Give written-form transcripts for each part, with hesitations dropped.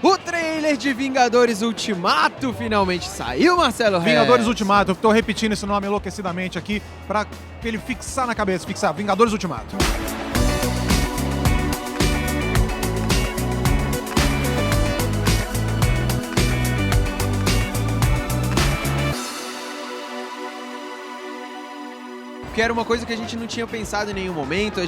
O trailer de Vingadores Ultimato finalmente saiu, Marcelo Reis. Vingadores Ultimato, eu tô repetindo esse nome enlouquecidamente aqui pra ele fixar na cabeça, Vingadores Ultimato. Que era uma coisa que a gente não tinha pensado em nenhum momento,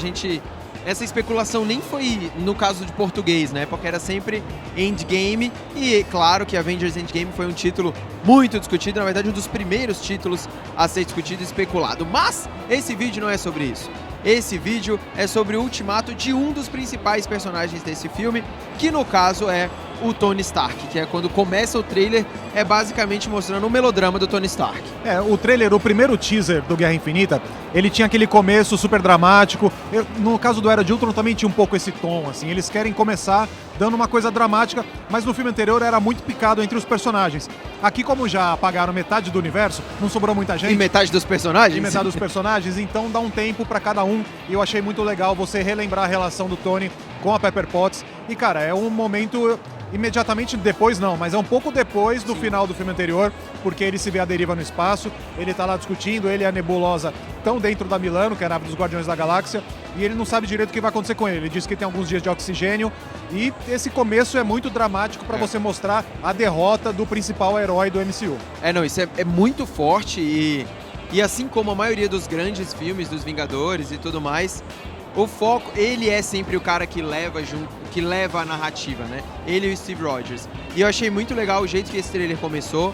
essa especulação nem foi no caso de português, né? Porque era sempre Endgame e claro que Avengers Endgame foi um título muito discutido, na verdade um dos primeiros títulos a ser discutido e especulado. Mas esse vídeo não é sobre isso. Esse vídeo é sobre o ultimato de um dos principais personagens desse filme, que no caso é o Tony Stark, que é quando começa o trailer, é basicamente mostrando o melodrama do Tony Stark. O trailer, o primeiro teaser do Guerra Infinita, ele tinha aquele começo super dramático. No caso do Era de Ultron também tinha um pouco esse tom, assim, eles querem começar dando uma coisa dramática, mas no filme anterior era muito picado entre os personagens. Aqui, como já apagaram metade do universo, não sobrou muita gente. E metade dos personagens? E metade dos personagens, então dá um tempo pra cada um, e eu achei muito legal você relembrar a relação do Tony com a Pepper Potts. E, cara, é um momento imediatamente depois não, mas é um pouco depois do final do filme anterior, porque ele se vê à deriva no espaço, ele tá lá discutindo, ele e a Nebulosa estão dentro da Milano, que é a nave dos Guardiões da Galáxia, e ele não sabe direito o que vai acontecer com ele. Ele diz que tem alguns dias de oxigênio, e esse começo é muito dramático pra você mostrar a derrota do principal herói do MCU. Isso é muito forte e assim como a maioria dos grandes filmes dos Vingadores e tudo mais, o foco, ele é sempre o cara que leva a narrativa, né? Ele e o Steve Rogers. E eu achei muito legal o jeito que esse trailer começou.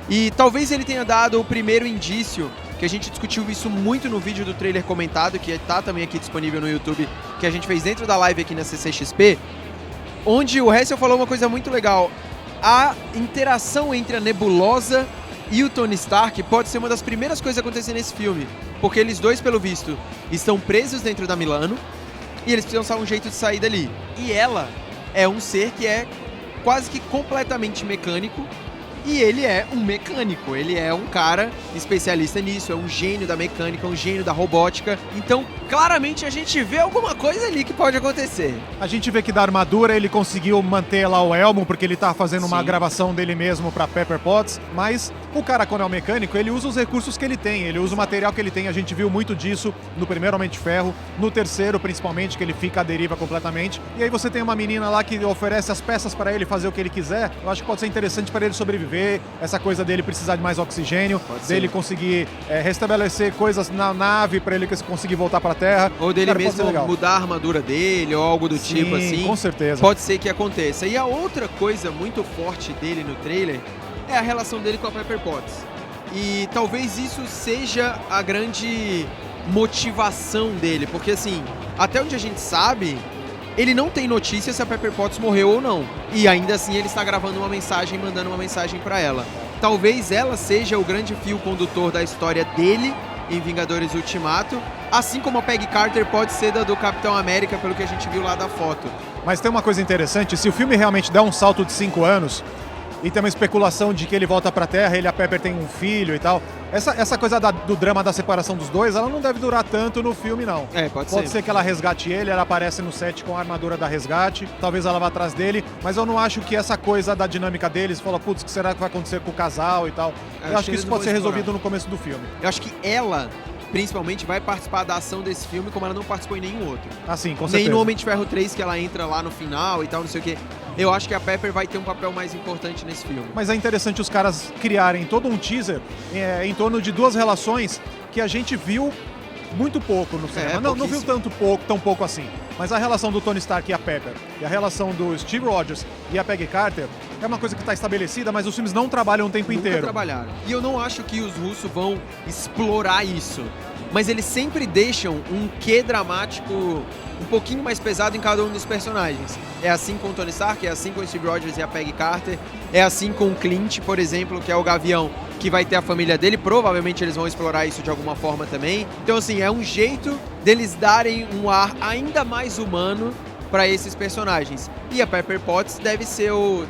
E talvez ele tenha dado o primeiro indício, que a gente discutiu isso muito no vídeo do trailer comentado, que tá também aqui disponível no YouTube, que a gente fez dentro da live aqui na CCXP, onde o Hessel falou uma coisa muito legal. A interação entre a Nebulosa e o Tony Stark pode ser uma das primeiras coisas a acontecer nesse filme, porque eles dois, pelo visto, estão presos dentro da Milano e eles precisam achar um jeito de sair dali. E ela é um ser que é quase que completamente mecânico e ele é um mecânico, ele é um cara especialista nisso, é um gênio da mecânica, um gênio da robótica. Então, claramente a gente vê alguma coisa ali que pode acontecer. A gente vê que da armadura ele conseguiu manter lá o elmo, porque ele tá fazendo uma gravação dele mesmo pra Pepper Potts, mas o cara, quando é um mecânico, ele usa os recursos que ele tem, ele usa o material que ele tem. A gente viu muito disso no primeiro Homem de Ferro, no terceiro principalmente, que ele fica à deriva completamente. E aí você tem uma menina lá que oferece as peças pra ele fazer o que ele quiser. Eu acho que pode ser interessante pra ele sobreviver, essa coisa dele precisar de mais oxigênio, dele conseguir restabelecer coisas na nave pra ele conseguir voltar pra Terra. Ou dele mesmo mudar a armadura dele, ou algo do tipo assim. Com certeza. Pode ser que aconteça. E a outra coisa muito forte dele no trailer é a relação dele com a Pepper Potts. E talvez isso seja a grande motivação dele, porque assim, até onde a gente sabe, ele não tem notícia se a Pepper Potts morreu ou não. E ainda assim ele está gravando uma mensagem, mandando uma mensagem pra ela. Talvez ela seja o grande fio condutor da história dele em Vingadores Ultimato, assim como a Peggy Carter pode ser da do Capitão América, pelo que a gente viu lá da foto. Mas tem uma coisa interessante, se o filme realmente der um salto de 5 anos, e tem uma especulação de que ele volta pra Terra, ele e a Pepper tem um filho e tal, essa coisa do drama da separação dos dois, ela não deve durar tanto no filme, não. Pode ser que ela resgate ele, ela aparece no set com a armadura da resgate, talvez ela vá atrás dele, mas eu não acho que essa coisa da dinâmica deles, fala, putz, o que será que vai acontecer com o casal e tal. Eu acho que isso pode ser resolvido no começo do filme. Eu acho que ela, principalmente, vai participar da ação desse filme como ela não participou em nenhum outro. Sim, com certeza. Nem no Homem de Ferro 3, que ela entra lá no final e tal, não sei o quê. Eu acho que a Pepper vai ter um papel mais importante nesse filme. Mas é interessante os caras criarem todo um teaser em torno de duas relações que a gente viu muito pouco no cinema. Não viu tão pouco assim. Mas a relação do Tony Stark e a Pepper, e a relação do Steve Rogers e a Peggy Carter, é uma coisa que está estabelecida, mas os filmes não trabalham o tempo inteiro. Nunca trabalharam. E eu não acho que os russos vão explorar isso. Mas eles sempre deixam um quê dramático um pouquinho mais pesado em cada um dos personagens. É assim com o Tony Stark, é assim com o Steve Rogers e a Peggy Carter, é assim com o Clint, por exemplo, que é o Gavião, que vai ter a família dele, provavelmente eles vão explorar isso de alguma forma também. Então assim, é um jeito deles darem um ar ainda mais humano para esses personagens. E a Pepper Potts deve ser o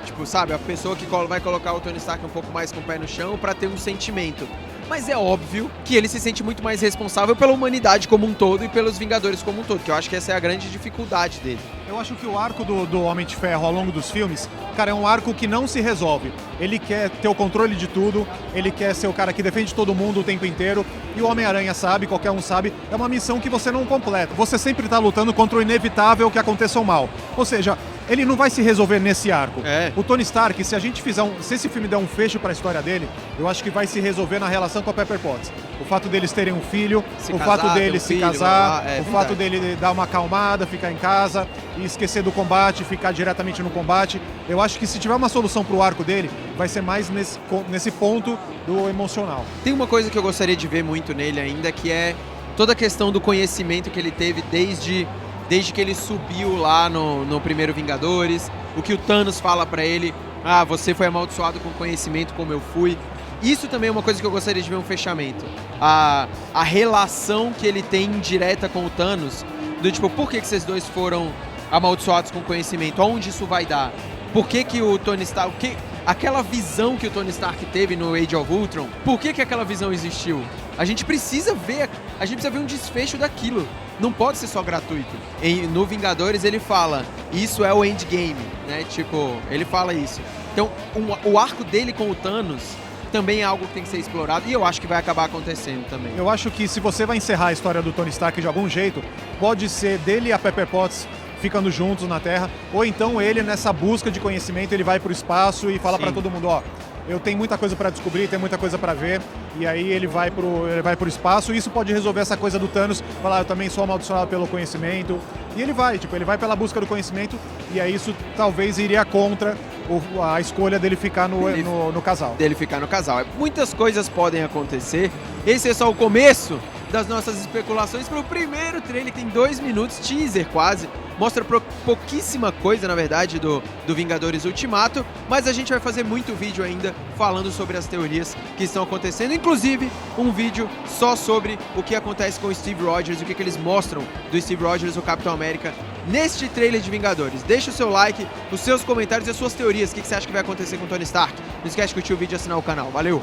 tipo, sabe, a pessoa que vai colocar o Tony Stark um pouco mais com o pé no chão para ter um sentimento. mas é óbvio que ele se sente muito mais responsável pela humanidade como um todo e pelos Vingadores como um todo, que eu acho que essa é a grande dificuldade dele. Eu acho que o arco do Homem de Ferro ao longo dos filmes, cara, é um arco que não se resolve. Ele quer ter o controle de tudo, ele quer ser o cara que defende todo mundo o tempo inteiro, e o Homem-Aranha sabe, qualquer um sabe, é uma missão que você não completa. Você sempre tá lutando contra o inevitável que aconteça o mal. Ou seja, ele não vai se resolver nesse arco. O Tony Stark, se a gente fizer se esse filme der um fecho pra história dele, eu acho que vai se resolver na relação com a Pepper Potts. O fato deles terem um filho, fato dele se casar, o fato dele dar uma acalmada, ficar em casa e esquecer do combate, ficar diretamente no combate. Eu acho que se tiver uma solução pro arco dele, vai ser mais nesse ponto do emocional. Tem uma coisa que eu gostaria de ver muito nele ainda, que é toda a questão do conhecimento que ele teve desde que ele subiu lá no primeiro Vingadores, o que o Thanos fala pra ele, você foi amaldiçoado com conhecimento como eu fui. Isso também é uma coisa que eu gostaria de ver um fechamento. A relação que ele tem direta com o Thanos, do tipo, por que vocês dois foram amaldiçoados com conhecimento? Aonde isso vai dar? Por que o Tony Stark... Aquela visão que o Tony Stark teve no Age of Ultron, por que aquela visão existiu? A gente precisa ver um desfecho daquilo. Não pode ser só gratuito. No Vingadores ele fala, isso é o endgame, né? Tipo, ele fala isso. Então, o arco dele com o Thanos também é algo que tem que ser explorado e eu acho que vai acabar acontecendo também. Eu acho que se você vai encerrar a história do Tony Stark de algum jeito, pode ser dele e a Pepper Potts ficando juntos na Terra, ou então ele nessa busca de conhecimento, ele vai pro espaço e fala pra todo mundo, eu tenho muita coisa pra descobrir, tenho muita coisa pra ver, e aí ele vai pro espaço, e isso pode resolver essa coisa do Thanos, falar, eu também sou amaldiçoado pelo conhecimento, e ele vai pela busca do conhecimento, e aí isso talvez iria contra a escolha dele ficar no casal. Dele ficar no casal. Muitas coisas podem acontecer, esse é só o começo das nossas especulações para o primeiro trailer, que tem 2 minutos, teaser quase, mostra pouquíssima coisa, na verdade, do Vingadores Ultimato, mas a gente vai fazer muito vídeo ainda falando sobre as teorias que estão acontecendo, inclusive um vídeo só sobre o que acontece com o Steve Rogers, o que eles mostram do Steve Rogers, o Capitão América, neste trailer de Vingadores. Deixa o seu like, os seus comentários e as suas teorias, o que você acha que vai acontecer com o Tony Stark. Não esquece de curtir o vídeo e assinar o canal. Valeu!